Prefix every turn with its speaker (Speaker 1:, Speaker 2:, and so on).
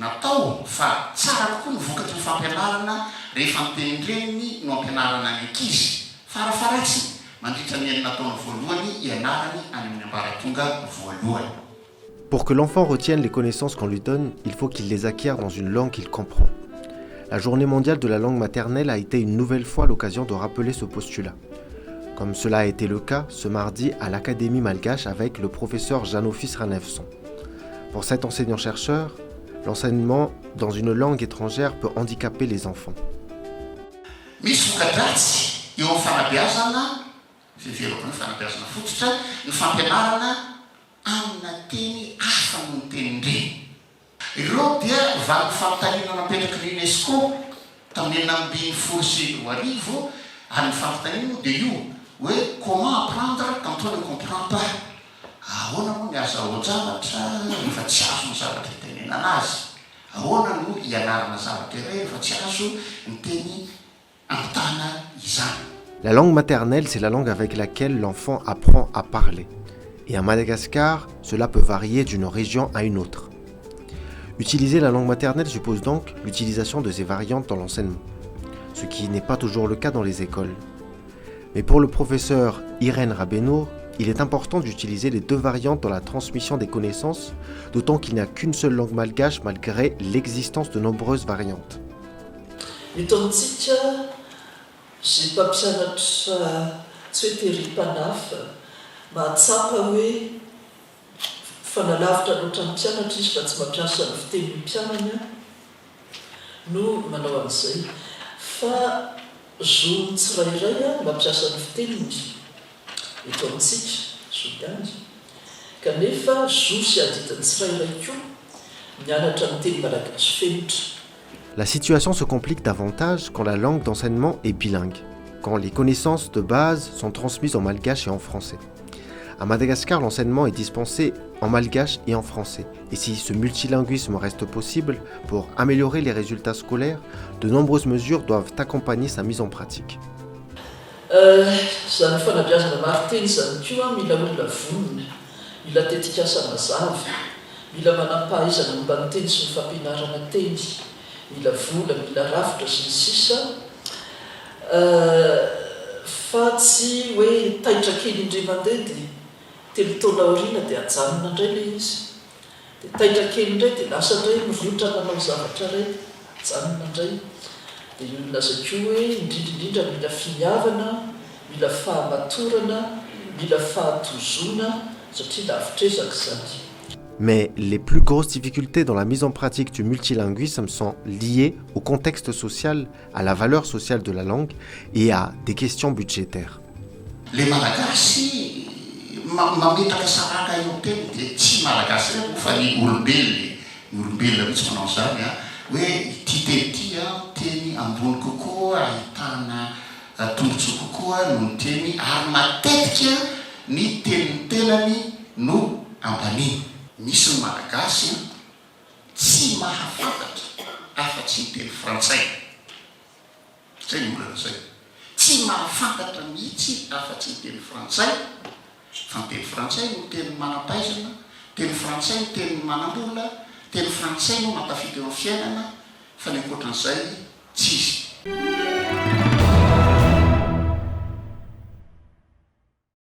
Speaker 1: natao fa tsara kokoa ny vokatry ny fampianarana rehefa mitenindreniny no ampianarana ny ankizy farafaratsy mandritra ny nataony voalohany ianarany any amin'ny ambaratonga voalohany.
Speaker 2: Pour que l'enfant retienne les connaissances qu'on lui donne, il faut qu'il les acquiert dans une langue qu'il comprend. La journée mondiale de la langue maternelle a été une nouvelle fois l'occasion de rappeler ce postulat. Comme cela a été le cas ce mardi à l'Académie malgache avec le professeur Janofis Ranefson. Pour cet enseignant-chercheur, l'enseignement dans une langue étrangère peut handicaper les enfants.
Speaker 1: Misy voka-dratsy eo amin'ny fanabeazana, fiveroko ny fanabeazana fototra, ny fampianarana amina teny hafa noho ny tenindreny. Ireo dia vaky fampitaniana napetraky ny UNESCO tamin'ny 2010 ary ny fampitaniana dia io hoe comment apprendre quand on ne comprend pas. Ahoana moa ny aza ao-javatra rehefa tsy azo ny zavatra itenenana azy. Ahoana no ianarana zavatra iray rehefa tsy azo ny teny ampitana izany.
Speaker 2: La langue maternelle, c'est la langue avec laquelle l'enfant apprend à parler. Et à Madagascar, cela peut varier d'une région à une autre. Utiliser la langue maternelle suppose donc l'utilisation de ces variantes dans l'enseignement, ce qui n'est pas toujours le cas dans les écoles. Mais pour le professeur Irène Rabenour, il est important d'utiliser les deux variantes dans la transmission des connaissances, d'autant qu'il n'y a qu'une seule langue malgache malgré l'existence de nombreuses variantes.
Speaker 3: Fanalavitra loatra ny mpianatra izy fa tsy mampiasa ny fitenin'ny mpianany no manao an'izay fa zo tsirairay mampiasa ny fiteniny eto amintsika zo ihany kanefa zo sy adidiny tsirairay koa mianatra ny teny malagasy fenotra.
Speaker 2: La situation se complique davantage quand la langue d'enseignement est bilingue, quand les connaissances de base sont transmises en malgache et en français. À Madagascar, l'enseignement est dispensé en malgache et en français. Et si ce multilinguisme reste possible pour améliorer les résultats scolaires, de nombreuses mesures doivent accompagner sa mise en pratique.
Speaker 3: Zany fanabeazana maro teny zany koa mila olona vonona, mila tetikasa mazava, mila manam-pahaizana momba ny teny sy ny fampianarana teny, mila vola, mila rafitra sy ny sisa. Fa tsy hoe taitra kely indray mandeha dia telo taona aoriana dia ajanona indray le izy. Dia taitra kely indray dia lasa indray mivoatra manao zavatra iray, ajanona indray. Dia io laza koa hoe indrindrindrindra mila finiavana, mila fahamatorana, mila fahatozona satria lavitresaka zany.
Speaker 2: Mais les plus grosses difficultés dans la mise en pratique du multilinguisme sont liées au contexte social, à la valeur sociale de la langue et à des questions budgétaires.
Speaker 1: Les malagasy mametraka saraka eo teny dia tsy malagasy reo fa ny olombelona mihitsy manao zany hoe ity teny ity teny ambony kokoa ahitana tombontsoa kokoa no ny teny ary matetika ny tenin'ny tenany no ambaniny. Misy ny malagasy tsy mahafantatra afa-tsy ny teny frantsay. Zay ny olana zay. Tsy mahafantatra mihitsy afa-tsy ny teny frantsay. Fa ny teny frantsay no teny manam-pahaizana, teny frantsay no teny manam-bola, teny frantsay no mampafity eo amin'ny fiainana, fa ny ankoatran'izay tsy izy.